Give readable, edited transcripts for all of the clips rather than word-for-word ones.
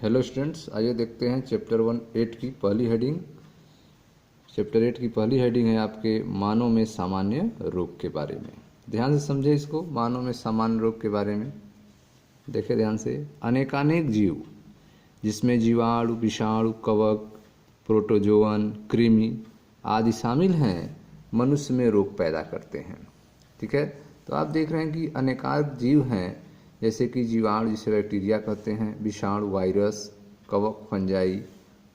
Hello students, आइए देखते हैं चैप्टर 8 की पहली हेडिंग। चैप्टर 8 की पहली हेडिंग है आपके मानव में सामान्य रोग के बारे में। ध्यान से समझे इसको, मानव में सामान्य रोग के बारे में देखें ध्यान से। अनेकानेक जीव जिसमें जीवाणु, विषाणु, कवक, प्रोटोजोअन, कृमि आदि शामिल हैं मनुष्य में रोग पैदा करते हैं। ठीक है, तो आप देख रहे हैं कि अनेकानेक जीव हैं, जैसे कि जीवाणु जिसे बैक्टीरिया कहते हैं, विषाणु वायरस, कवक फंजाई,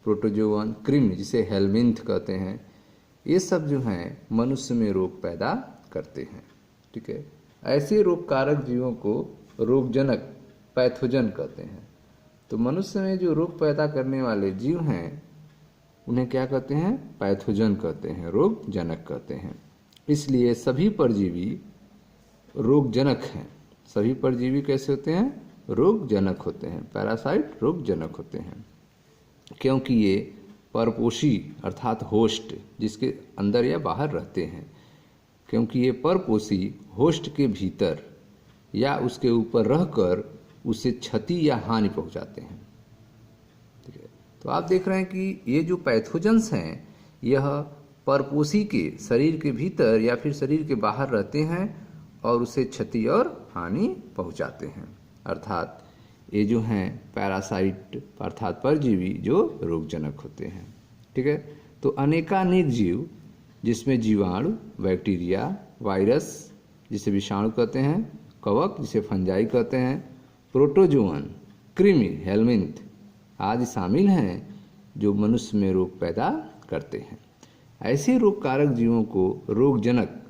प्रोटोजोअन, कृमि जिसे हेलमिंथ कहते हैं। ये सब जो हैं मनुष्य में रोग पैदा करते हैं। ठीक है, ऐसे रोग कारक जीवों को रोगजनक पैथोजन कहते हैं। तो मनुष्य में जो रोग पैदा करने वाले जीव हैं उन्हें क्या कहते हैं? पैथोजन कहते हैं, रोगजनक कहते हैं। इसलिए सभी परजीवी रोगजनक हैं। सभी परजीवी कैसे होते हैं? रोगजनक होते हैं। पैरासाइट रोगजनक होते हैं, क्योंकि ये परपोषी अर्थात होस्ट जिसके अंदर या बाहर रहते हैं, क्योंकि ये परपोषी होस्ट के भीतर या उसके ऊपर रहकर उसे क्षति या हानि पहुंचाते हैं। ठीक है, तो आप देख रहे हैं कि ये जो पैथोजेंस हैं यह परपोषी के शरीर के भीतर या फिर शरीर के बाहर रहते हैं और उसे क्षति और हानि पहुंचाते हैं। अर्थात ये जो हैं पैरासाइट अर्थात परजीवी जो रोगजनक होते हैं। ठीक है, तो अनेकानेक जीव जिसमें जीवाणु, बैक्टीरिया, वायरस जिसे विषाणु कहते हैं, कवक जिसे फंजाई कहते हैं, प्रोटोजोअन, कृमि हेलमिंथ आदि शामिल हैं जो मनुष्य में रोग पैदा करते हैं। ऐसे रोग कारक जीवों को रोगजनक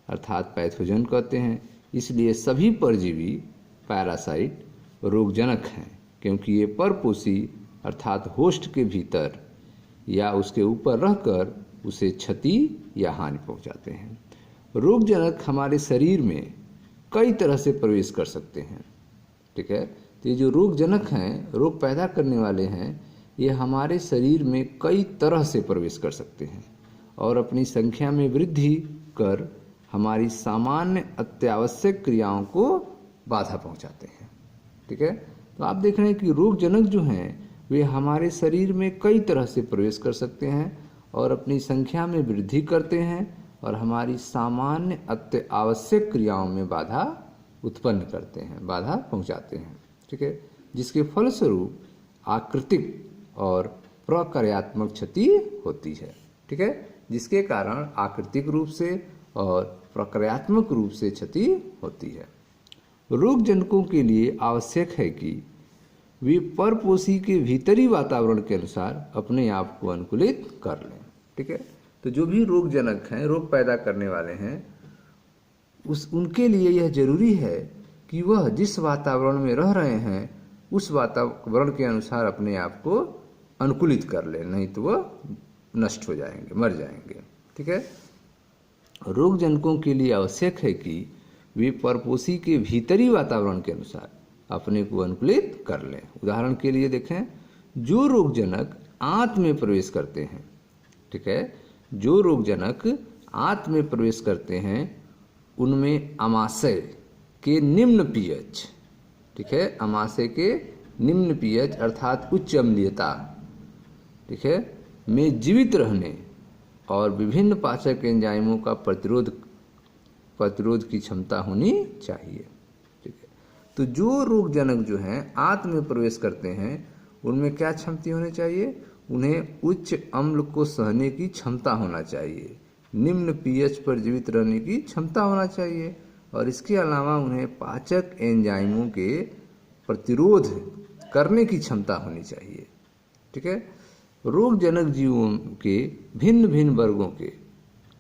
अर्थात पैथोजन कहते हैं। इसलिए सभी परजीवी पैरासाइट रोगजनक हैं, क्योंकि ये परपोषी अर्थात होस्ट के भीतर या उसके ऊपर रहकर उसे क्षति या हानि पहुंचाते हैं। रोगजनक हमारे शरीर में कई तरह से प्रवेश कर सकते हैं। ठीक है, तो ये जो रोगजनक हैं, रोग पैदा करने वाले हैं, ये हमारे शरीर में कई तरह से प्रवेश कर सकते हैं और अपनी संख्या में वृद्धि कर हमारी सामान्य अत्यावश्यक क्रियाओं को बाधा पहुंचाते हैं। ठीक है, तो आप देख रहे हैं कि रोगजनक जो हैं वे हमारे शरीर में कई तरह से प्रवेश कर सकते हैं और अपनी संख्या में वृद्धि करते हैं और हमारी सामान्य अत्यावश्यक क्रियाओं में बाधा उत्पन्न करते हैं, बाधा पहुंचाते हैं। ठीक है, जिसके फलस्वरूप आकृतिक और प्रक्रियात्मक क्षति होती है। ठीक है, जिसके कारण आकृतिक रूप से और प्रक्रियात्मक रूप से क्षति होती है। रोगजनकों के लिए आवश्यक है कि वे परपोषी के भीतरी वातावरण के अनुसार अपने आप को अनुकूलित कर लें। ठीक है, तो जो भी रोगजनक हैं, रोग पैदा करने वाले हैं, उनके लिए यह जरूरी है कि वह जिस वातावरण में रह रहे हैं उस वातावरण के अनुसार अपने आप को अनुकूलित कर लें, नहीं तो वह नष्ट हो जाएंगे, मर जाएंगे। ठीक है, रोगजनकों के लिए आवश्यक है कि वे परपोषी के भीतरी वातावरण के अनुसार अपने को अनुकूलित कर लें। उदाहरण के लिए देखें, जो रोगजनक आंत में प्रवेश करते हैं, ठीक है, जो रोगजनक आंत में प्रवेश करते हैं उनमें आमाशय के निम्न पीएच, ठीक है, आमाशय के निम्न पीएच अर्थात उच्च अम्लीयता, ठीक है, में जीवित रहने और विभिन्न पाचक एंजाइमों का प्रतिरोध की क्षमता होनी चाहिए। ठीक है, तो जो रोगजनक जो हैं आंत में प्रवेश करते हैं उनमें क्या क्षमता होनी चाहिए? उन्हें उच्च अम्ल को सहने की क्षमता होना चाहिए, निम्न पीएच पर जीवित रहने की क्षमता होना चाहिए और इसके अलावा उन्हें पाचक एंजाइमों के प्रतिरोध करने की क्षमता होनी चाहिए। ठीक है, रोगजनक जीवों के भिन्न भिन्न वर्गों के,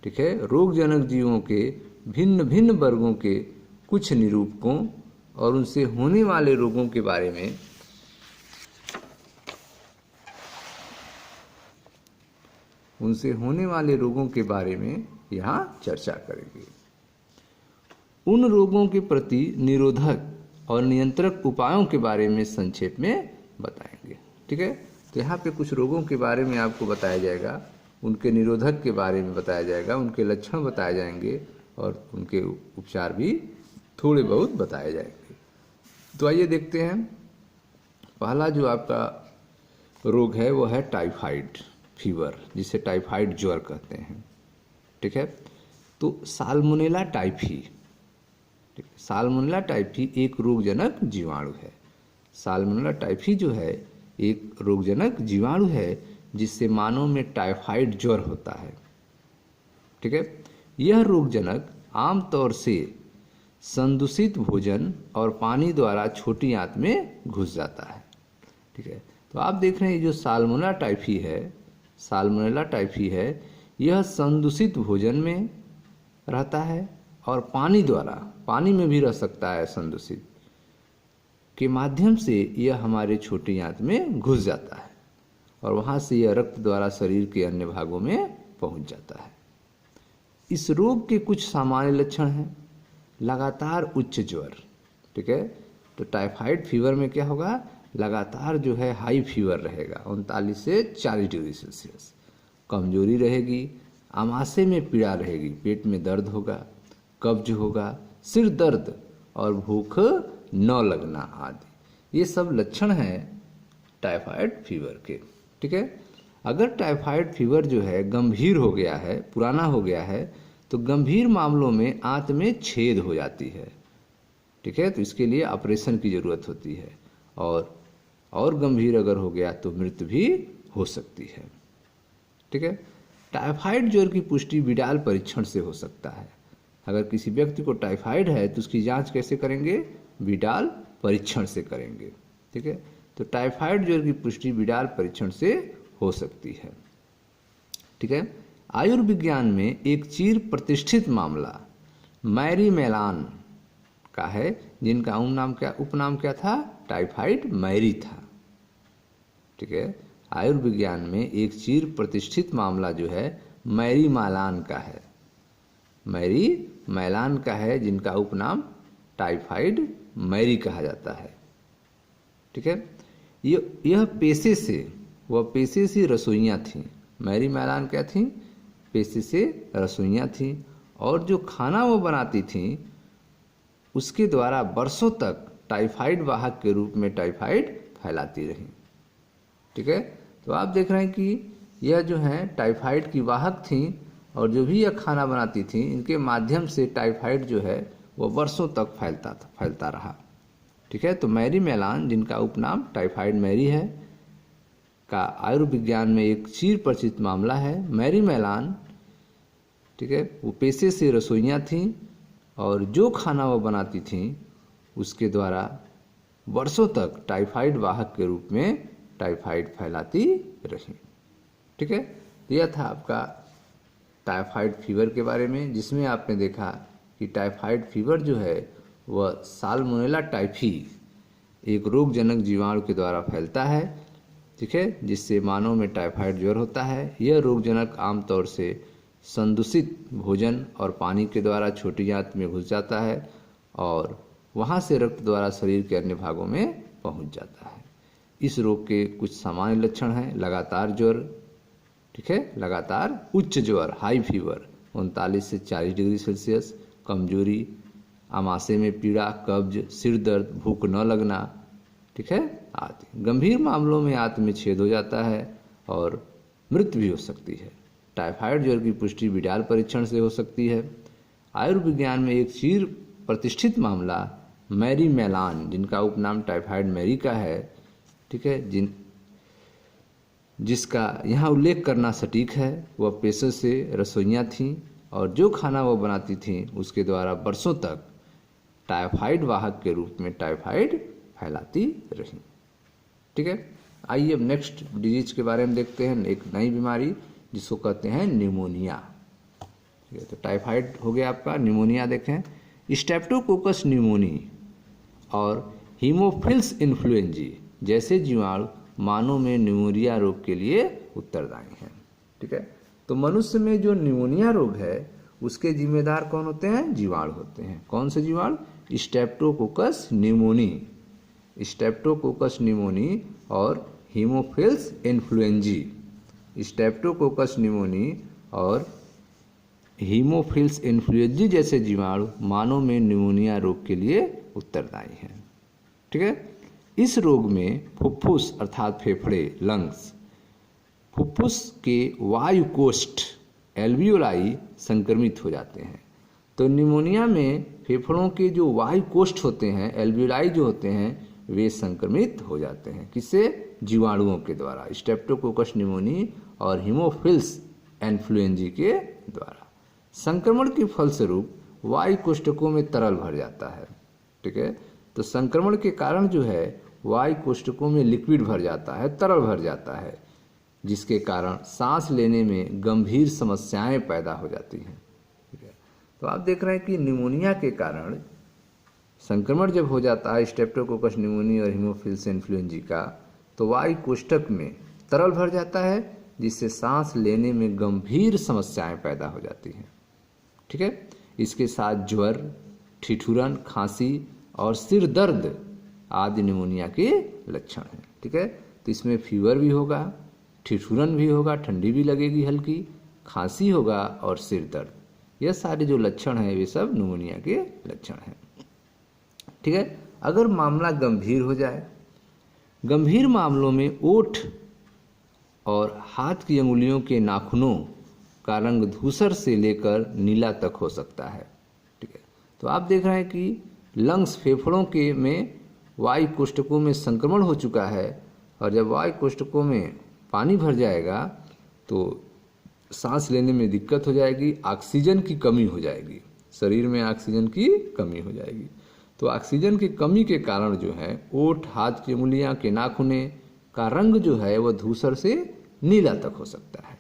ठीक है, रोगजनक जीवों के भिन्न भिन्न वर्गों के कुछ निरूपकों और उनसे होने वाले रोगों के बारे में यहाँ चर्चा करेंगे। उन रोगों के प्रति निरोधक और नियंत्रक उपायों के बारे में संक्षेप में बताएंगे। ठीक है, तो यहाँ पे कुछ रोगों के बारे में आपको बताया जाएगा, उनके निरोधक के बारे में बताया जाएगा, उनके लक्षण बताए जाएंगे और उनके उपचार भी थोड़े बहुत बताए जाएंगे। तो आइए देखते हैं। पहला जो आपका रोग है वो है टाइफाइड फीवर, जिसे टाइफाइड ज्वर कहते हैं। ठीक है, तो साल्मोनेला टाइफी, ठीक है, साल्मोनेला टाइफी एक रोगजनक जीवाणु है। साल्मोनेला टाइफी जो है एक रोगजनक जीवाणु है जिससे मानव में टाइफाइड ज्वर होता है। ठीक है, यह रोगजनक आमतौर से संदूषित भोजन और पानी द्वारा छोटी आंत में घुस जाता है। ठीक है, तो आप देख रहे हैं जो साल्मोनेला टाइफी है, साल्मोनेला टाइफी है, यह संदूषित भोजन में रहता है और पानी द्वारा, पानी में भी रह सकता है संदूषित, के माध्यम से यह हमारे छोटी आंत में घुस जाता है और वहाँ से यह रक्त द्वारा शरीर के अन्य भागों में पहुँच जाता है। इस रोग के कुछ सामान्य लक्षण हैं। लगातार उच्च ज्वर। ठीक है, तो टाइफाइड फीवर में क्या होगा, लगातार जो है हाई फीवर रहेगा 39 से 40 डिग्री सेल्सियस। कमजोरी रहेगी, आमाशय में पीड़ा रहेगी, पेट में दर्द होगा, कब्ज होगा, सिर दर्द और भूख न लगना आदि, ये सब लक्षण हैं टाइफाइड फीवर के। ठीक है, अगर टाइफाइड फीवर जो है गंभीर हो गया है, पुराना हो गया है, तो गंभीर मामलों में आंत में छेद हो जाती है। ठीक है, तो इसके लिए ऑपरेशन की ज़रूरत होती है और गंभीर अगर हो गया तो मृत्यु भी हो सकती है। ठीक है, टाइफाइड ज्वर की पुष्टि विडाल परीक्षण से हो सकता है। अगर किसी व्यक्ति को टाइफाइड है तो उसकी जांच कैसे करेंगे, विडाल परीक्षण से करेंगे। ठीक है, तो टाइफाइड ज्वर की पुष्टि विडाल परीक्षण से हो सकती है। ठीक है, आयुर्विज्ञान में एक चिर प्रतिष्ठित मामला मैरी मेलान का है, जिनका उपनाम क्या था, टाइफाइड मैरी था। ठीक है, आयुर्विज्ञान में एक चिर प्रतिष्ठित मामला जो है मैरी मैलान का है, मैरी मैलान का है, जिनका उपनाम टाइफाइड मैरी कहा जाता है। ठीक है, यह पेशे से रसोइयाँ थीं। मैरी मैलान क्या थीं, पेशे से रसोइयाँ थीं और जो खाना वो बनाती थीं उसके द्वारा वर्षों तक टाइफाइड वाहक के रूप में टाइफाइड फैलाती रहीं। ठीक है, तो आप देख रहे हैं कि यह जो है टाइफाइड की वाहक थीं और जो भी यह खाना बनाती थीं इनके माध्यम से टाइफाइड जो है वह वर्षों तक फैलता रहा। ठीक है, तो मैरी मैलान, जिनका उपनाम टाइफाइड मैरी है, का आयुर्विज्ञान में एक चिर परिचित मामला है। मैरी मैलान, ठीक है, वो पेशे से रसोइयाँ थीं और जो खाना वो बनाती थीं उसके द्वारा वर्षों तक टाइफाइड वाहक के रूप में टाइफाइड फैलाती रहीं। ठीक है, तो यह था आपका टाइफाइड फीवर के बारे में, जिसमें आपने देखा कि टाइफाइड फीवर जो है वह साल्मोनेला टाइफी एक रोगजनक जीवाणु के द्वारा फैलता है। ठीक है, जिससे मानव में टाइफाइड ज्वर होता है। यह रोगजनक आमतौर से संदूषित भोजन और पानी के द्वारा छोटी आंत में घुस जाता है और वहाँ से रक्त द्वारा शरीर के अन्य भागों में पहुँच जाता है। इस रोग के कुछ सामान्य लक्षण हैं, लगातार ज्वर, ठीक है, लगातार उच्च ज्वर, हाई फीवर 39 से 40 डिग्री सेल्सियस, कमजोरी, आमाशय में पीड़ा, कब्ज, सिर दर्द, भूख न लगना, ठीक है, आदि। गंभीर मामलों में आंत में छेद हो जाता है और मृत्यु भी हो सकती है। टाइफाइड ज्वर की पुष्टि विडाल परीक्षण से हो सकती है। आयुर्विज्ञान में एक चिर प्रतिष्ठित मामला मैरी मैलान, जिनका उपनाम टाइफाइड मैरी का है, ठीक है, जिसका यहाँ उल्लेख करना सटीक है। वह पेशे से रसोइयाँ थीं और जो खाना वह बनाती थीं उसके द्वारा वर्षों तक टाइफाइड वाहक के रूप में टाइफाइड फैलाती रहीं। ठीक है, आइए अब नेक्स्ट डिजीज के बारे में देखते हैं, एक नई बीमारी जिसको कहते हैं निमोनिया। ठीक है, तो टाइफाइड हो गया आपका, निमोनिया देखें। स्ट्रेप्टोकोकस निमोनी और हीमोफिल्स इन्फ्लुएंजी जैसे जीवाणु मानव में निमोनिया रोग के लिए उत्तरदायी हैं। ठीक है, तो मनुष्य में जो निमोनिया रोग है उसके जिम्मेदार कौन होते हैं, जीवाणु होते हैं। कौन से जीवाणु, स्ट्रेप्टोकोकस निमोनी, स्ट्रेप्टोकोकस निमोनी और हीमोफिल्स इन्फ्लुएंजी। स्ट्रेप्टोकोकस निमोनी और हीमोफिल्स इन्फ्लुएंजी जैसे जीवाणु मानव में निमोनिया रोग के लिए उत्तरदायी हैं। ठीक है, इस रोग में फुफ्फुस अर्थात फेफड़े लंग्स, फुफ्फुस के वायु कोष्ठ एल्वियोलाई संक्रमित हो जाते हैं। तो निमोनिया में फेफड़ों के जो वायु कोष्ठ होते हैं एल्वियोलाई जो होते हैं वे संक्रमित हो जाते हैं। किससे? जीवाणुओं के द्वारा, स्ट्रेप्टोकोकस निमोनी और हीमोफिल्स इन्फ्लुएंजी के द्वारा। संक्रमण के फलस्वरूप वायु कोष्ठकों में तरल भर जाता है। ठीक है, तो संक्रमण के कारण जो है वायु कोष्ठकों में लिक्विड भर जाता है, तरल भर जाता है, जिसके कारण सांस लेने में गंभीर समस्याएं पैदा हो जाती हैं। ठीक है, तो आप देख रहे हैं कि निमोनिया के कारण संक्रमण जब हो जाता है स्ट्रेप्टोकोकस निमोनी और हीमोफिल्स इन्फ्लुएंजी का, तो वायु कोष्ठक में तरल भर जाता है, जिससे सांस लेने में गंभीर समस्याएं पैदा हो जाती हैं। ठीक है, इसके साथ ज्वर, ठिठुरन, खांसी और सिर दर्द आदि निमोनिया के लक्षण हैं। ठीक है, तो इसमें फीवर भी होगा, ठिठुरन भी होगा, ठंडी भी लगेगी हल्की, खांसी होगा और सिर दर्द। यह सारे जो लक्षण हैं वे सब निमोनिया के लक्षण हैं। ठीक है, अगर मामला गंभीर हो जाए, गंभीर मामलों में ओठ और हाथ की अंगुलियों के नाखूनों का रंग धूसर से लेकर नीला तक हो सकता है। ठीक है, तो आप देख रहे हैं कि लंग्स फेफड़ों के में वायु कोष्ठकों में संक्रमण हो चुका है, और जब वायु कोष्ठकों में पानी भर जाएगा तो सांस लेने में दिक्कत हो जाएगी, ऑक्सीजन की कमी हो जाएगी, शरीर में ऑक्सीजन की कमी हो जाएगी। तो ऑक्सीजन की कमी के कारण जो है ओठ, हाथ की उंगलियां के नाखूने का रंग जो है वह धूसर से नीला तक हो सकता है।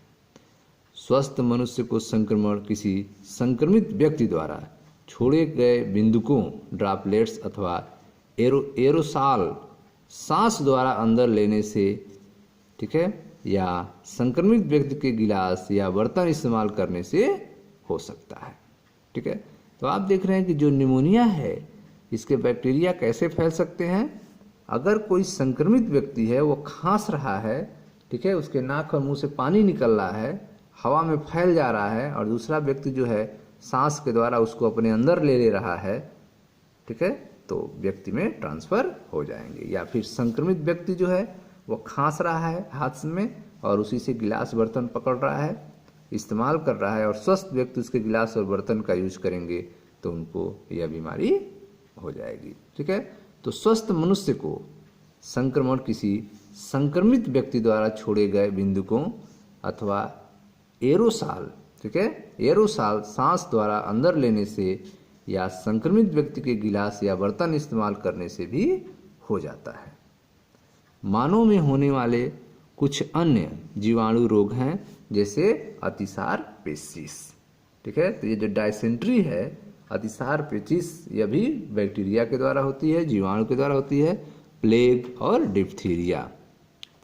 स्वस्थ मनुष्य को संक्रमण किसी संक्रमित व्यक्ति द्वारा छोड़े गए बिंदुकों ड्रॉपलेट्स अथवा एरोसॉल सांस द्वारा अंदर लेने से, ठीक है, या संक्रमित व्यक्ति के गिलास या बर्तन इस्तेमाल करने से हो सकता है। ठीक है, तो आप देख रहे हैं कि जो निमोनिया है इसके बैक्टीरिया कैसे फैल सकते हैं। अगर कोई संक्रमित व्यक्ति है वो खांस रहा है, ठीक है, उसके नाक और मुंह से पानी निकल रहा है, हवा में फैल जा रहा है, और दूसरा व्यक्ति जो है सांस के द्वारा उसको अपने अंदर ले रहा है, ठीक है, तो व्यक्ति में ट्रांसफर हो जाएंगे। या फिर संक्रमित व्यक्ति जो है वो खांस रहा है हाथ में और उसी से गिलास बर्तन पकड़ रहा है, इस्तेमाल कर रहा है, और स्वस्थ व्यक्ति उसके गिलास और बर्तन का यूज करेंगे तो उनको यह बीमारी हो जाएगी। ठीक है, तो स्वस्थ मनुष्य को संक्रमण किसी संक्रमित व्यक्ति द्वारा छोड़े गए बिंदुकों अथवा एरोसॉल, ठीक है, एरोसॉल सांस द्वारा अंदर लेने से या संक्रमित व्यक्ति के गिलास या बर्तन इस्तेमाल करने से भी हो जाता है। मानव में होने वाले कुछ अन्य जीवाणु रोग हैं जैसे अतिसार पेचिश। ठीक है, तो ये जो डायसेंट्री है, अतिसार पेचिश, यह भी बैक्टीरिया के द्वारा होती है, जीवाणु के द्वारा होती है। प्लेग और डिप्थीरिया,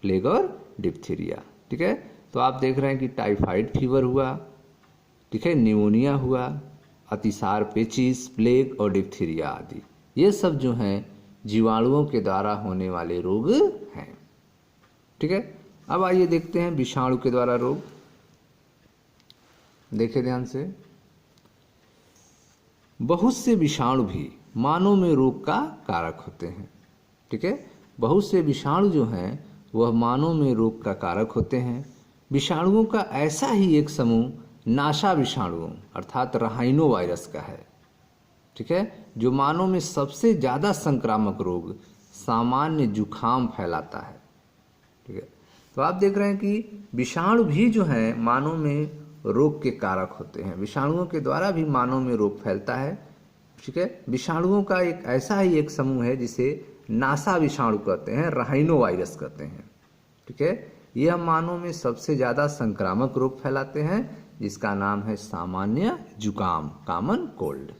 प्लेग और डिप्थीरिया। ठीक है, तो आप देख रहे हैं कि टाइफाइड फीवर हुआ, ठीक है, निमोनिया हुआ, अतिसार पेचिश, प्लेग और डिप्थीरिया आदि, ये सब जो हैं जीवाणुओं के द्वारा होने वाले रोग हैं। ठीक है, अब आइए देखते हैं विषाणु के द्वारा रोग। देखें ध्यान से, बहुत से विषाणु भी मानव में रोग का कारक होते हैं। ठीक है, बहुत से विषाणु जो हैं वह मानव में रोग का कारक होते हैं। विषाणुओं का ऐसा ही एक समूह नासा विषाणुओं अर्थात राइनो वायरस का है। ठीक है, जो मानव में सबसे ज़्यादा संक्रामक रोग सामान्य जुखाम फैलाता है। ठीक है, तो आप देख रहे हैं कि विषाणु भी जो है मानव में रोग के कारक होते हैं। विषाणुओं के द्वारा भी मानव में रोग फैलता है। ठीक है, विषाणुओं का एक ऐसा ही एक समूह है जिसे नासा विषाणु कहते हैं, राइनो वायरस कहते हैं। ठीक है, यह मानव में सबसे ज़्यादा संक्रामक रोग फैलाते हैं जिसका नाम है सामान्य जुकाम, कॉमन कोल्ड।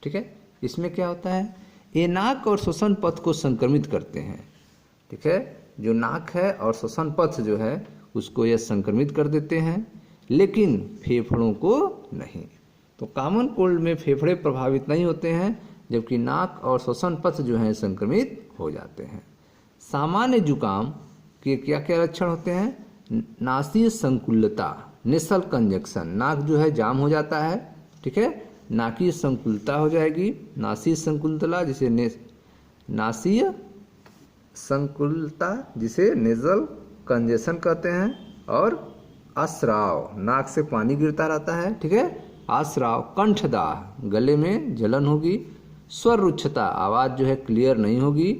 ठीक है, इसमें क्या होता है, ये नाक और श्वसन पथ को संक्रमित करते हैं। ठीक है, जो नाक है और श्वसन पथ जो है उसको यह संक्रमित कर देते हैं, लेकिन फेफड़ों को नहीं। तो कॉमन कोल्ड में फेफड़े प्रभावित नहीं होते हैं, जबकि नाक और श्वसन पथ जो हैं संक्रमित हो जाते हैं। सामान्य जुकाम के क्या क्या लक्षण होते हैं, नासीय संकुलता, नेसल कंजक्शन, नाक जो है जाम हो जाता है। ठीक है, नाकीय संकुलता हो जाएगी, नासीय संकुलता जिसे नासीय संकुलता जिसे नेजल कंजेशन कहते हैं, और अस्राव नाक से पानी गिरता रहता है, ठीक है। अस्राव कंठदाह गले में जलन होगी, स्वर रुक्षता आवाज़ जो है क्लियर नहीं होगी,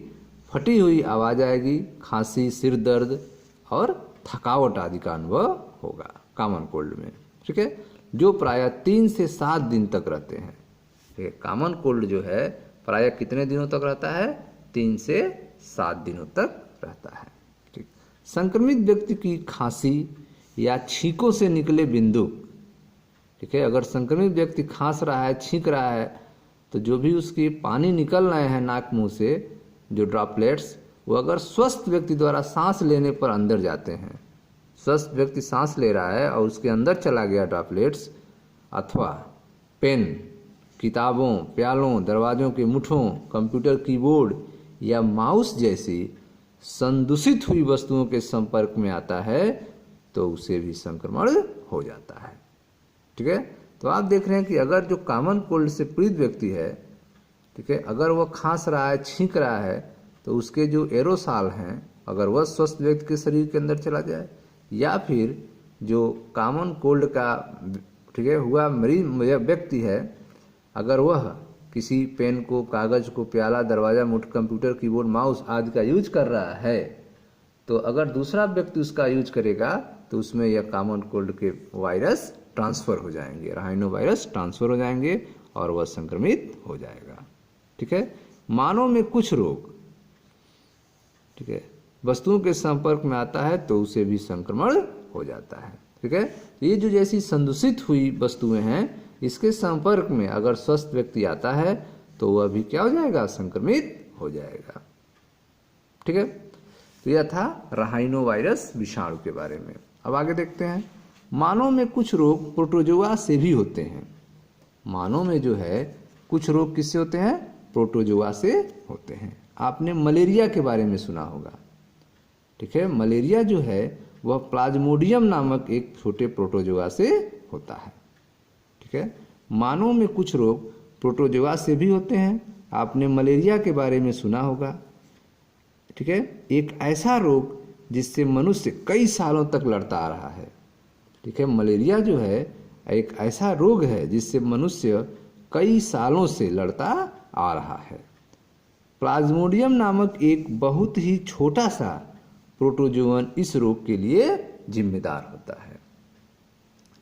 फटी हुई आवाज़ आएगी, खांसी, सिर दर्द और थकावट आदि का अनुभव होगा कॉमन कोल्ड में, ठीक है, जो प्रायः 3 से 7 दिन तक रहते हैं। ठीक है, कॉमन कोल्ड जो है प्रायः कितने दिनों तक रहता है? 3 से 7 दिनों तक रहता है। ठीक, संक्रमित व्यक्ति की खांसी या छींकों से निकले बिंदु, ठीक है, अगर संक्रमित व्यक्ति खांस रहा है, छींक रहा है, तो जो भी उसकी पानी निकल रहे हैं नाक मुंह से, जो ड्रॉपलेट्स, वो अगर स्वस्थ व्यक्ति द्वारा सांस लेने पर अंदर जाते हैं, स्वस्थ व्यक्ति सांस ले रहा है और उसके अंदर चला गया ड्रॉपलेट्स, अथवा पेन, किताबों, प्यालों, दरवाजों के मुठों, कंप्यूटर कीबोर्ड या माउस जैसी संदूषित हुई वस्तुओं के संपर्क में आता है, तो उसे भी संक्रमण हो जाता है। ठीक है, तो आप देख रहे हैं कि अगर जो कॉमन कोल्ड से पीड़ित व्यक्ति है, ठीक है, अगर वह खांस रहा है, छींक रहा है, तो उसके जो एरोसॉल हैं, अगर वह स्वस्थ व्यक्ति के शरीर के अंदर चला जाए, या फिर जो कॉमन कोल्ड का, ठीक है, हुआ मरीज व्यक्ति है, अगर वह किसी पेन को, कागज को, प्याला, दरवाजा, मुठ, कंप्यूटर, कीबोर्ड, माउस आदि का यूज कर रहा है, तो अगर दूसरा व्यक्ति उसका यूज करेगा तो उसमें यह कॉमन कोल्ड के वायरस ट्रांसफर हो जाएंगे, राइनो वायरस ट्रांसफर हो जाएंगे और वह संक्रमित हो जाएगा। ठीक है, मानव में कुछ रोग, ठीक है, वस्तुओं के संपर्क में आता है तो उसे भी संक्रमण हो जाता है। ठीक है, ये जो जैसी संदूषित हुई वस्तुएं हैं, इसके संपर्क में अगर स्वस्थ व्यक्ति आता है तो वह भी क्या हो जाएगा? संक्रमित हो जाएगा। ठीक है, तो यह था राइनो वायरस विषाणु के बारे में। अब आगे देखते हैं, मानव में कुछ रोग प्रोटोजोआ से भी होते हैं। मानव में जो है कुछ रोग किससे होते हैं? प्रोटोजोआ से होते हैं। आपने मलेरिया के बारे में सुना होगा, ठीक है, मलेरिया जो है वह प्लाज्मोडियम नामक एक छोटे प्रोटोजोआ से होता है। ठीक है, मानव में कुछ रोग प्रोटोजोआ से भी होते हैं। आपने मलेरिया के बारे में सुना होगा, ठीक है, एक ऐसा रोग जिससे मनुष्य कई सालों तक लड़ता आ रहा है। ठीक है, मलेरिया जो है एक ऐसा रोग है जिससे मनुष्य कई सालों से लड़ता आ रहा है। प्लाज्मोडियम नामक एक बहुत ही छोटा सा प्रोटोजोअन इस रोग के लिए जिम्मेदार होता है।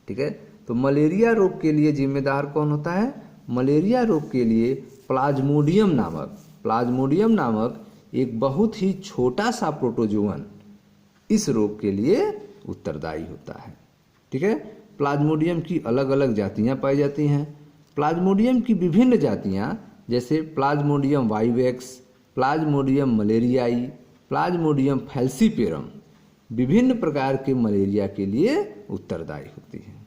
ठीक है, तो मलेरिया रोग के लिए जिम्मेदार कौन होता है? मलेरिया रोग के लिए प्लाज्मोडियम नामक एक बहुत ही छोटा सा प्रोटोजोअन इस रोग के लिए उत्तरदायी होता है। ठीक है, प्लाज्मोडियम की अलग अलग जातियां पाई जाती हैं। प्लाज्मोडियम की विभिन्न जातियां जैसे plasmodium vivax, plasmodium malariae, plasmodium falciparum विभिन्न प्रकार के मलेरिया के लिए उत्तरदायी होती हैं।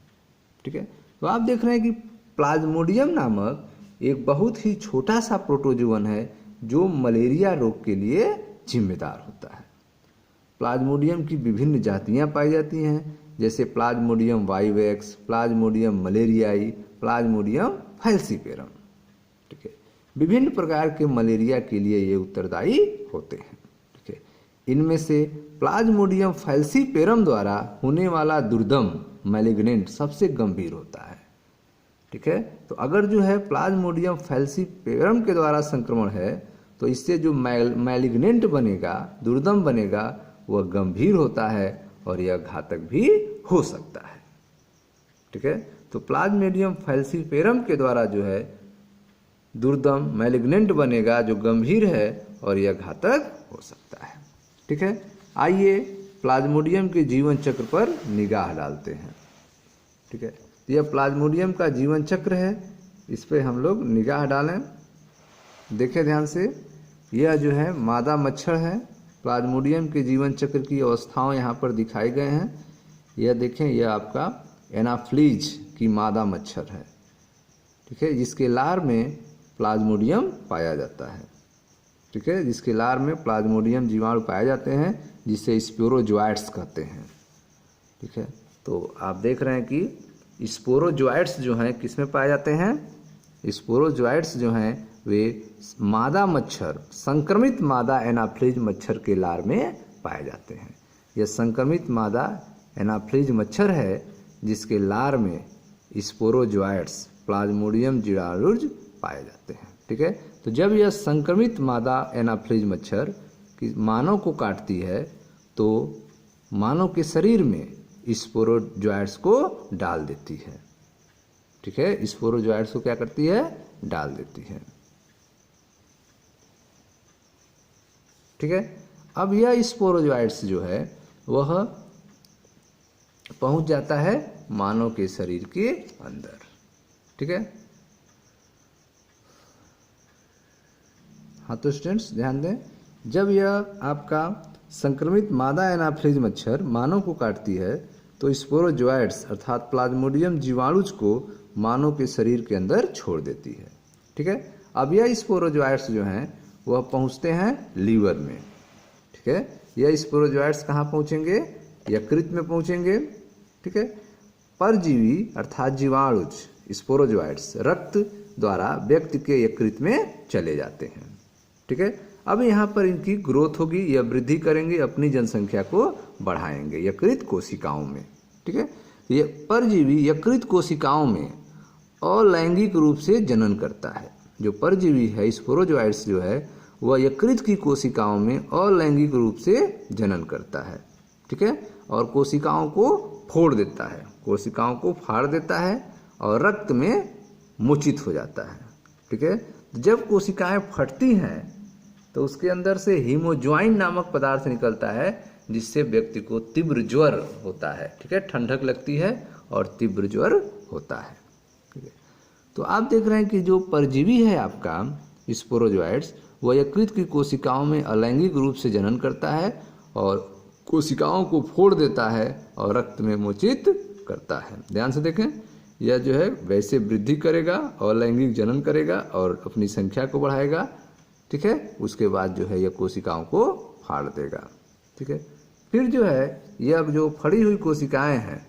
ठीक है, तो आप देख रहे हैं कि प्लाज्मोडियम नामक एक बहुत ही छोटा सा प्रोटोजोअन है जो मलेरिया रोग के लिए जिम्मेदार होता है। प्लाज्मोडियम की विभिन्न जातियां पाई जाती हैं जैसे plasmodium vivax, plasmodium malariae, plasmodium falciparum. ठीक है, विभिन्न प्रकार के मलेरिया के लिए ये उत्तरदायी होते हैं। ठीक है, इनमें से प्लाज्मोडियम फैल्सीपेरम द्वारा होने वाला दुर्दम मैलिग्नेंट सबसे गंभीर होता है। ठीक है, तो अगर जो है प्लाज्मोडियम फैल्सीपेरम के द्वारा संक्रमण है तो इससे जो मैलिग्नेंट बनेगा, दुर्दम बनेगा, वह गंभीर होता है और यह घातक भी हो सकता है। ठीक है, तो प्लाज्मोडियम फैल्सीपेरम के द्वारा जो है दुर्दम मैलिग्नेंट बनेगा जो गंभीर है और यह घातक हो सकता है। ठीक है, आइए प्लाज्मोडियम के जीवन चक्र पर निगाह डालते हैं। ठीक है, तो यह प्लाज्मोडियम का जीवन चक्र है, इस पर हम लोग निगाह डालें। देखें ध्यान से, यह जो है मादा मच्छर है। प्लाज्मोडियम के जीवन चक्र की अवस्थाओं यहाँ पर दिखाए गए हैं। यह देखें, यह आपका एनाफ्लीज की मादा मच्छर है। ठीक है, जिसके लार में प्लाज्मोडियम पाया जाता है। ठीक है, जिसके लार में प्लाज्मोडियम जीवाणु पाए जाते हैं जिसे स्पोरोजोइट्स कहते हैं। ठीक है, तो आप देख रहे हैं कि स्पोरोजोइट्स जो हैं किस में पाए जाते हैं? स्पोरोजोइट्स जो हैं वे मादा मच्छर, संक्रमित मादा एनाफ्लीज मच्छर के लार में पाए जाते हैं। यह संक्रमित मादा एनाफ्लीज मच्छर है जिसके लार में स्पोरोजोइट्स, प्लाज्मोडियम जीवाणुज पाए जाते हैं। ठीक है, तो जब यह संक्रमित मादा एनाफ्लीज मच्छर की मानव को काटती है तो मानव के शरीर में स्पोरोजोइट्स को डाल देती है। ठीक है, स्पोरोजोइट्स को क्या करती है, डाल देती है। ठीक है, अब यह स्पोरोजोइट्स जो है वह पहुंच जाता है मानव के शरीर के अंदर। ठीक है, हाँ तो स्टूडेंट्स ध्यान दें, जब यह आपका संक्रमित मादा एनाफ्लीज मच्छर मानव को काटती है तो स्पोरोजोइट्स अर्थात प्लाज्मोडियम जीवाणुज को मानव के शरीर के अंदर छोड़ देती है। ठीक है, अब यह स्पोरोजोइट्स जो हैं वह पहुंचते हैं लीवर में। ठीक है, यह स्पोरोजोइट्स कहाँ पहुंचेंगे, यकृत में पहुंचेंगे। ठीक है, परजीवी अर्थात जीवाणुज स्पोरोजोइट्स रक्त द्वारा व्यक्ति के यकृत में चले जाते हैं। ठीक है, अब यहाँ पर इनकी ग्रोथ होगी, यह वृद्धि करेंगे, अपनी जनसंख्या को बढ़ाएंगे यकृत कोशिकाओं में। ठीक है, ये परजीवी यकृत कोशिकाओं में अलैंगिक रूप से जनन करता है। जो परजीवी है स्पोरोजोइट्स जो है वह यकृत की कोशिकाओं में अलैंगिक रूप से जनन करता है। ठीक है, और कोशिकाओं को फोड़ देता है, कोशिकाओं को फाड़ देता है और रक्त में मोचित हो जाता है। ठीक है, जब कोशिकाएं फटती हैं तो उसके अंदर से हीमोज्वाइन नामक पदार्थ निकलता है जिससे व्यक्ति को तीव्र ज्वर होता है। ठीक है, ठंडक लगती है और तीव्र ज्वर होता है। ठीक है, तो आप देख रहे हैं कि जो परजीवी है आपका स्पोरोजोइट्स वह यकृत की कोशिकाओं में अलैंगिक रूप से जनन करता है और कोशिकाओं को फोड़ देता है और रक्त में मोचित करता है। ध्यान से देखें, यह जो है वैसे वृद्धि करेगा और लैंगिक जनन करेगा और अपनी संख्या को बढ़ाएगा। ठीक है, उसके बाद जो है यह कोशिकाओं को फाड़ देगा। ठीक है, फिर जो है यह जो फड़ी हुई कोशिकाएं हैं,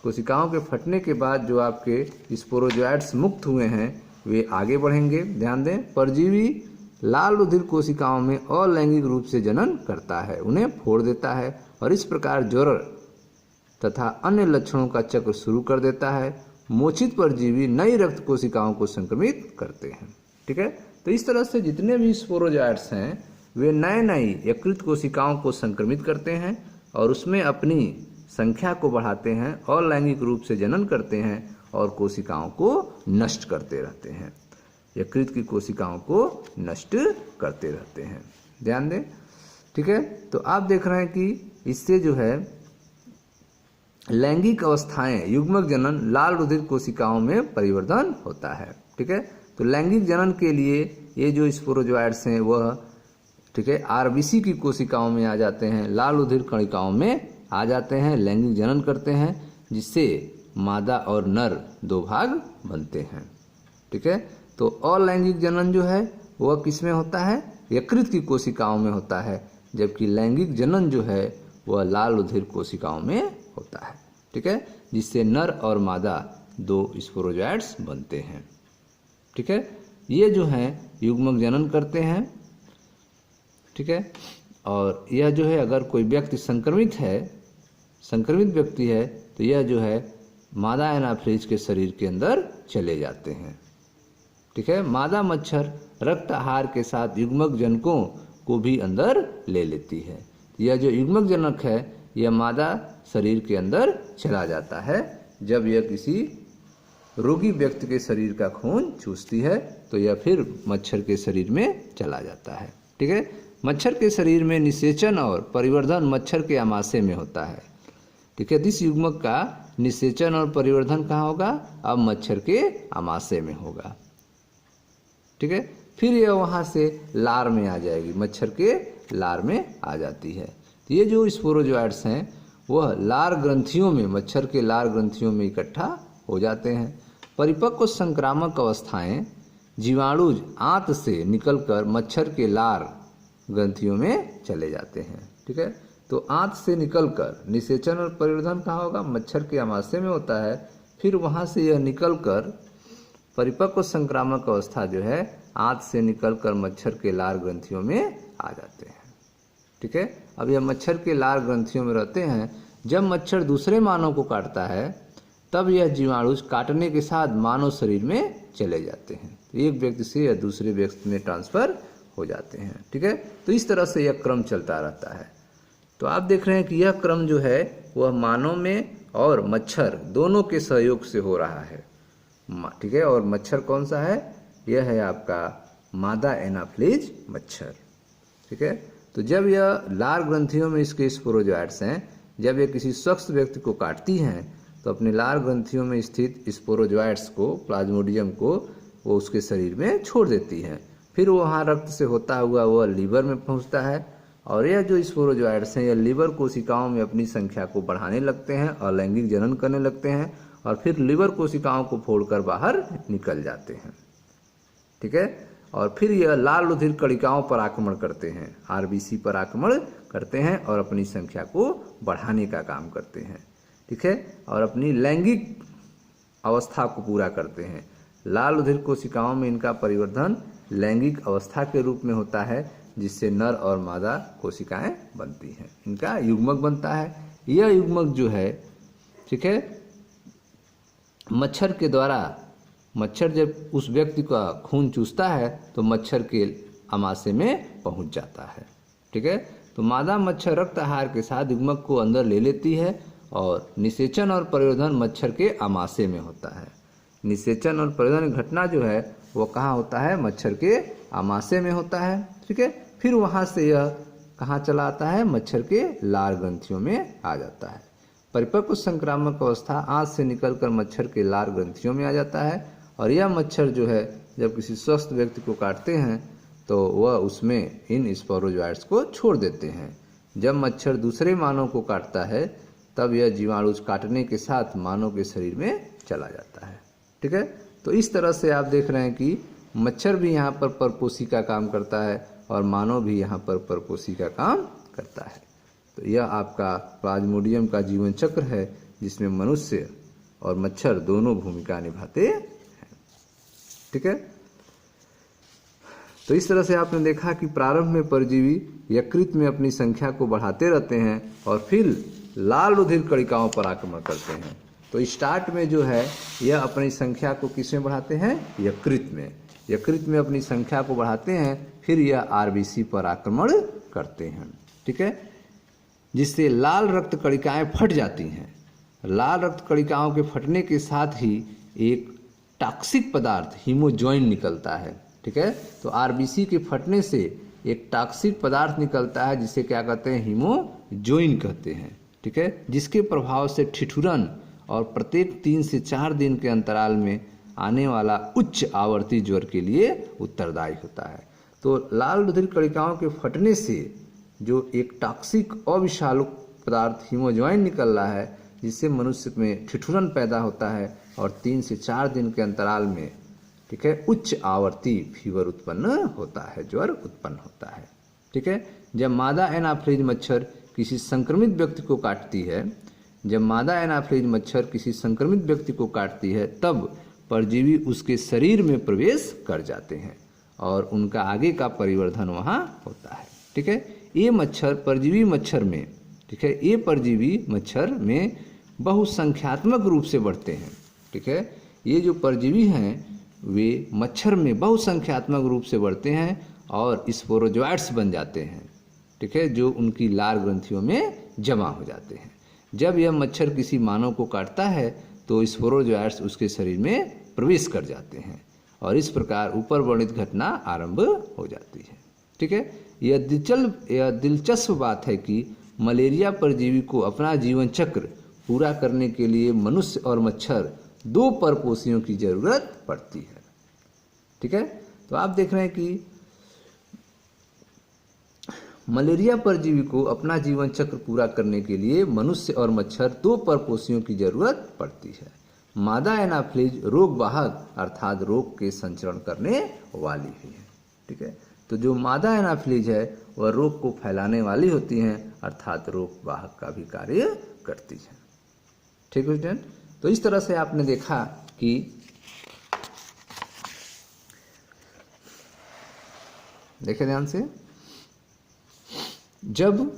कोशिकाओं के फटने के बाद जो आपके स्पोरोजोइट्स मुक्त हुए हैं वे आगे बढ़ेंगे। ध्यान दें, परजीवी लाल रुधिर कोशिकाओं में अलैंगिक रूप से जनन करता है, उन्हें फोड़ देता है और इस प्रकार ज्वर तथा अन्य लक्षणों का चक्र शुरू कर देता है। मोचित परजीवी नई रक्त कोशिकाओं को संक्रमित करते हैं। ठीक है, तो इस तरह से जितने भी स्पोरोजोइट्स हैं वे नए नई यकृत कोशिकाओं को संक्रमित करते हैं और उसमें अपनी संख्या को बढ़ाते हैं और लैंगिक रूप से जनन करते हैं और कोशिकाओं को नष्ट करते रहते हैं, यकृत की कोशिकाओं को नष्ट करते रहते हैं। ध्यान दें। ठीक है, तो आप देख रहे हैं कि इससे जो है लैंगिक अवस्थाएं युग्मक जनन लाल रुधिर कोशिकाओं में परिवर्तन होता है। ठीक है, तो लैंगिक जनन के लिए ये जो स्पोरोजोइट्स हैं वह ठीक है आरबीसी की कोशिकाओं में आ जाते हैं, लाल रुधिर कणिकाओं में आ जाते हैं, लैंगिक जनन करते हैं जिससे मादा और नर दो भाग बनते हैं। ठीक है, तो अलैंगिक जनन जो है वह किस में होता है, यकृत की कोशिकाओं में होता है, जबकि लैंगिक जनन जो है वह लाल रुधिर कोशिकाओं में होता है। ठीक है, जिससे नर और मादा दो स्पोरोजोइट्स बनते हैं। ठीक है, ये जो हैं युग्मक जनन करते हैं। ठीक है, और यह जो है अगर कोई व्यक्ति संक्रमित व्यक्ति है तो यह जो है मादा एनाफ्लीज के शरीर के अंदर चले जाते हैं। ठीक है, मादा मच्छर रक्त आहार के साथ युग्मक जनकों को भी अंदर ले लेती है। यह जो युग्मक जनक है यह मादा शरीर के अंदर चला जाता है। जब यह किसी रोगी व्यक्ति के शरीर का खून चूसती है तो यह फिर मच्छर के शरीर में चला जाता है। ठीक है, मच्छर के शरीर में निषेचन और परिवर्धन मच्छर के आमाशय में होता है। ठीक है, इस युग्मक का निषेचन और परिवर्धन कहाँ होगा, अब मच्छर के आमाशय में होगा। ठीक है, फिर यह वहाँ से लार में आ जाएगी, मच्छर के लार में आ जाती है। तो ये जो स्पोरोजोइट्स हैं वह लार ग्रंथियों में, मच्छर के लार ग्रंथियों में इकट्ठा हो जाते हैं। परिपक्व संक्रामक अवस्थाएं जीवाणुज आंत से निकलकर मच्छर के लार ग्रंथियों में चले जाते हैं। ठीक है, तो आंत से निकलकर निषेचन और परिवर्धन कहाँ होगा, मच्छर के आमाशय में होता है। फिर वहाँ से यह निकलकर परिपक्व संक्रामक अवस्था जो है आंत से निकलकर मच्छर के लार ग्रंथियों में आ जाते हैं। ठीक है, अब यह मच्छर के लार ग्रंथियों में रहते हैं। जब मच्छर दूसरे मानव को काटता है तब यह जीवाणु काटने के साथ मानव शरीर में चले जाते हैं, तो एक व्यक्ति से या दूसरे व्यक्ति में ट्रांसफर हो जाते हैं। ठीक है, तो इस तरह से यह क्रम चलता रहता है। तो आप देख रहे हैं कि यह क्रम जो है वह मानव में और मच्छर दोनों के सहयोग से हो रहा है। ठीक है, और मच्छर कौन सा है? यह है आपका मादा एनाफ्लीज मच्छर। ठीक है, तो जब यह लार ग्रंथियों में इसके स्पोरोजोइट्स हैं, जब यह किसी स्वस्थ व्यक्ति को काटती हैं तो अपने लार ग्रंथियों में स्थित स्पोरोजोइट्स को, प्लाज्मोडियम को, वो उसके शरीर में छोड़ देती हैं। फिर वो वहाँ रक्त से होता हुआ वह लीवर में पहुँचता है और यह जो स्पोरोजोइट्स हैं यह लीवर कोशिकाओं में अपनी संख्या को बढ़ाने लगते हैं और लैंगिक जनन करने लगते हैं और फिर लीवर कोशिकाओं को फोड़कर बाहर निकल जाते हैं। ठीक है, और फिर यह लाल रुधिर कणिकाओं पर आक्रमण करते हैं, आरबीसी पर आक्रमण करते हैं और अपनी संख्या को बढ़ाने का काम करते हैं। ठीक है, और अपनी लैंगिक अवस्था को पूरा करते हैं। लाल रुधिर कोशिकाओं में इनका परिवर्धन लैंगिक अवस्था के रूप में होता है, जिससे नर और मादा कोशिकाएं बनती हैं, इनका युग्मक बनता है। यह युग्मक जो है, ठीक है, मच्छर के द्वारा, मच्छर जब उस व्यक्ति का खून चूसता है तो मच्छर के आमाशय में पहुंच जाता है। ठीक है, तो मादा मच्छर रक्त आहार के साथ युग्मक को अंदर ले लेती है और निषेचन और परिवर्धन मच्छर के आमाशय में होता है। निषेचन और परिवर्धन घटना जो है वो कहाँ होता है? मच्छर के आमाशय में होता है। ठीक है, फिर वहाँ से यह कहाँ चला आता है? मच्छर के लार ग्रंथियों में आ जाता है। परिपक्व संक्रामक अवस्था आंत से निकलकर मच्छर के लार ग्रंथियों में आ जाता है और यह मच्छर जो है जब किसी स्वस्थ व्यक्ति को काटते हैं तो वह उसमें इन स्पोरोजोइट्स को छोड़ देते हैं। जब मच्छर दूसरे मानव को काटता है तब यह जीवाणु काटने के साथ मानव के शरीर में चला जाता है। ठीक है, तो इस तरह से आप देख रहे हैं कि मच्छर भी यहाँ पर परपोषी का काम करता है और मानव भी यहाँ पर परपोषी का काम करता है। तो यह आपका प्लाज्मोडियम का जीवन चक्र है जिसमें मनुष्य और मच्छर दोनों भूमिका निभाते हैं। ठीक है, तो इस तरह से आपने देखा कि प्रारंभ में परजीवी यकृत में अपनी संख्या को बढ़ाते रहते हैं और फिर लाल रुधिर कणिकाओं पर आक्रमण करते हैं। तो स्टार्ट में जो है यह अपनी संख्या को किस में बढ़ाते हैं? यकृत में। यकृत में अपनी संख्या को बढ़ाते हैं, फिर यह आरबीसी पर आक्रमण करते हैं। ठीक है, जिससे लाल रक्त कणिकाएं फट जाती हैं। लाल रक्त कणिकाओं के फटने के साथ ही एक टॉक्सिक पदार्थ हीमोजॉइन निकलता है। ठीक है, तो आरबीसी के फटने से एक टॉक्सिक पदार्थ निकलता है जिसे क्या कहते हैं? हीमोजॉइन कहते हैं। ठीक है, जिसके प्रभाव से ठिठुरन और प्रत्येक 3 से 4 दिन के अंतराल में आने वाला उच्च आवर्ती ज्वर के लिए उत्तरदायी होता है। तो लाल रुधिर कणिकाओं के फटने से जो एक टॉक्सिक अविषालु पदार्थ हीमोजॉइन निकल रहा है जिससे मनुष्य में ठिठुरन पैदा होता है और 3 से 4 दिन के अंतराल में, ठीक है, उच्च आवर्ती फीवर उत्पन्न होता है, ज्वर उत्पन्न होता है। ठीक है, जब मादा एनाफ्लीज मच्छर किसी संक्रमित व्यक्ति को काटती है, जब मादा एनाफ्लीज मच्छर किसी संक्रमित व्यक्ति को काटती है तब परजीवी उसके शरीर में प्रवेश कर जाते हैं और उनका आगे का परिवर्धन वहाँ होता है। ठीक है, ये मच्छर परजीवी मच्छर में, ठीक है, ये परजीवी मच्छर में बहुसंख्यात्मक रूप से बढ़ते हैं। ठीक है, ये जो परजीवी हैं वे मच्छर में बहुसंख्यात्मक रूप से बढ़ते हैं और स्पोरोजोइट्स बन जाते हैं। ठीक है, जो उनकी लार ग्रंथियों में जमा हो जाते हैं। जब यह मच्छर किसी मानव को काटता है तो स्पोरोजोइट्स उसके शरीर में प्रवेश कर जाते हैं और इस प्रकार ऊपर वर्णित घटना आरंभ हो जाती है। ठीक है, यह दिलचस्प बात है कि मलेरिया परजीवी को अपना जीवन चक्र पूरा करने के लिए मनुष्य और मच्छर 2 परपोषियों की जरूरत पड़ती है। ठीक है, तो आप देख रहे हैं कि मलेरिया परजीवी को अपना जीवन चक्र पूरा करने के लिए मनुष्य और मच्छर 2 परपोषियों की जरूरत पड़ती है। मादा एनाफ्लीज रोग वाहक अर्थात रोग के संचरण करने वाली भी है। ठीक है, तो जो मादा एनाफ्लीज है वह रोग को फैलाने वाली होती हैं अर्थात रोग वाहक का भी कार्य करती है। ठीक है स्टूडेंट, तो इस तरह से आपने देखा कि देखें ध्यान से, जब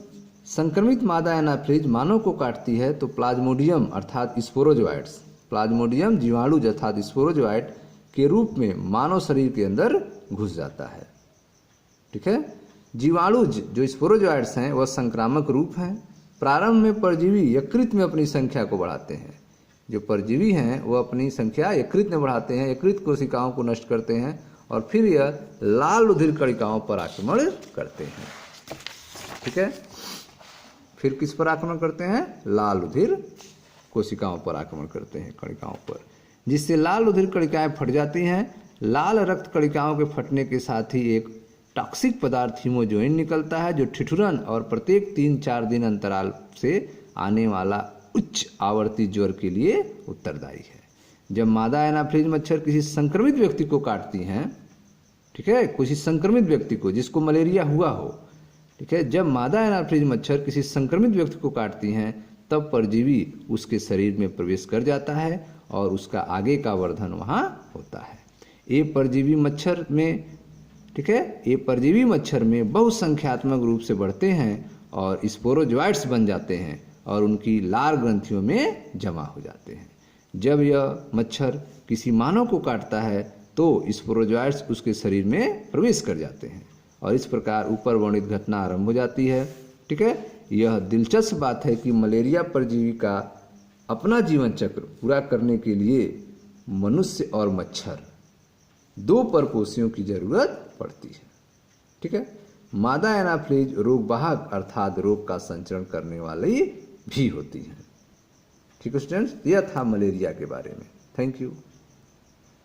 संक्रमित मादा एनाफ्लीज मानव को काटती है तो प्लाज्मोडियम अर्थात स्पोरोजोइट्स, प्लाज्मोडियम जीवाणु अर्थात स्पोरोजोइट के रूप में मानव शरीर के अंदर घुस जाता है। ठीक है, जीवाणु जो स्पोरोजोइट्स हैं वह संक्रामक रूप हैं। प्रारंभ में परजीवी यकृत में अपनी संख्या को बढ़ाते हैं। जो परजीवी हैं वह अपनी संख्या यकृत में बढ़ाते हैं, यकृत कोशिकाओं को नष्ट करते हैं और फिर यह लाल रुधिर कणिकाओं पर आक्रमण करते हैं। ठीक है, फिर किस पर आक्रमण करते हैं? लाल रुधिर कोशिकाओं पर आक्रमण करते हैं, कणिकाओं पर, जिससे लाल रुधिर कणिकाएं फट जाती हैं। लाल रक्त कणिकाओं के फटने के साथ ही एक टॉक्सिक पदार्थ हीमोजोइन निकलता है जो ठिठुरन और प्रत्येक 3-4 दिन अंतराल से आने वाला उच्च आवर्ती ज्वर के लिए उत्तरदायी है। जब मादा एनाफ्लीज मच्छर किसी संक्रमित व्यक्ति को काटती हैं, ठीक है, किसी संक्रमित व्यक्ति को जिसको मलेरिया हुआ हो, ठीक है, जब मादा एनाफ्लीज मच्छर किसी संक्रमित व्यक्ति को काटती हैं तब परजीवी उसके शरीर में प्रवेश कर जाता है और उसका आगे का वर्धन वहाँ होता है। ये परजीवी मच्छर में, ठीक है, ये परजीवी मच्छर में बहुसंख्यात्मक रूप से बढ़ते हैं और स्पोरोजोइट्स बन जाते हैं और उनकी लार ग्रंथियों में जमा हो जाते हैं। जब यह मच्छर किसी मानव को काटता है तो स्पोरोजोइट्स उसके शरीर में प्रवेश कर जाते हैं और इस प्रकार ऊपर वर्णित घटना आरंभ हो जाती है। ठीक है, यह दिलचस्प बात है कि मलेरिया परजीवी का अपना जीवन चक्र पूरा करने के लिए मनुष्य और मच्छर 2 परपोषियों की जरूरत पड़ती है। ठीक है, मादा एनाफ्लीज रोगवाहक अर्थात रोग का संचरण करने वाली भी होती है। ठीक है स्टूडेंट्स, यह था मलेरिया के बारे में। Thank you.